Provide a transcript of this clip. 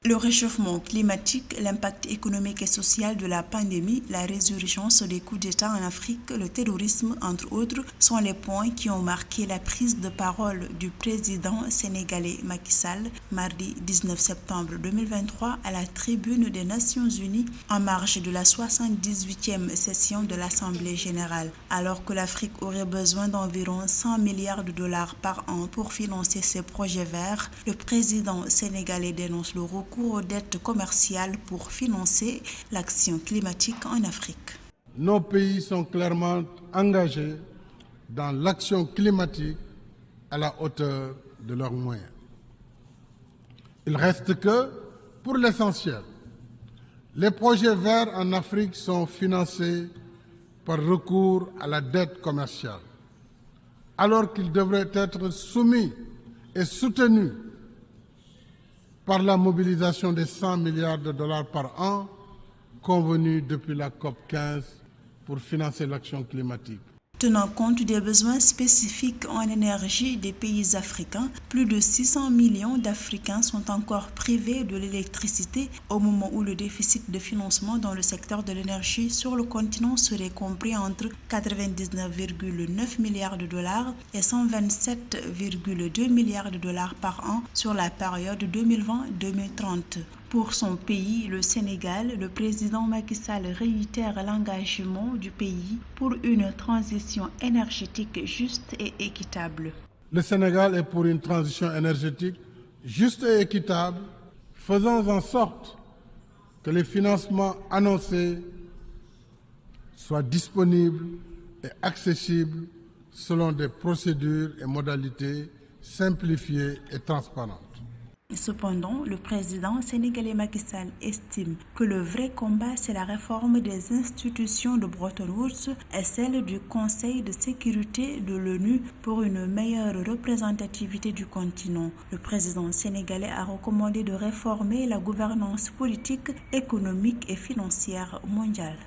Le réchauffement climatique, l'impact économique et social de la pandémie, la résurgence des coups d'État en Afrique, le terrorisme, entre autres, sont les points qui ont marqué la prise de parole du président sénégalais Macky Sall mardi 19 septembre 2023 à la tribune des Nations Unies en marge de la 78e session de l'Assemblée générale. Alors que l'Afrique aurait besoin d'environ 100 milliards de dollars par an pour financer ses projets verts, le président sénégalais dénonce le recours aux dettes commerciales pour financer l'action climatique en Afrique. Nos pays sont clairement engagés dans l'action climatique à la hauteur de leurs moyens. Il reste que, pour l'essentiel, les projets verts en Afrique sont financés par recours à la dette commerciale, alors qu'ils devraient être soumis et soutenus par la mobilisation des 100 milliards de dollars par an convenue depuis la COP 15 pour financer l'action climatique. Tenant compte des besoins spécifiques en énergie des pays africains, plus de 600 millions d'Africains sont encore privés de l'électricité au moment où le déficit de financement dans le secteur de l'énergie sur le continent serait compris entre 99,9 milliards de dollars et 127,2 milliards de dollars par an sur la période 2020-2030. Pour son pays, le Sénégal, le président Macky Sall réitère l'engagement du pays pour une transition énergétique juste et équitable. Le Sénégal est pour une transition énergétique juste et équitable. Faisons en sorte que les financements annoncés soient disponibles et accessibles selon des procédures et modalités simplifiées et transparentes. Cependant, le président sénégalais Macky Sall estime que le vrai combat, c'est la réforme des institutions de Bretton Woods et celle du Conseil de sécurité de l'ONU pour une meilleure représentativité du continent. Le président sénégalais a recommandé de réformer la gouvernance politique, économique et financière mondiale.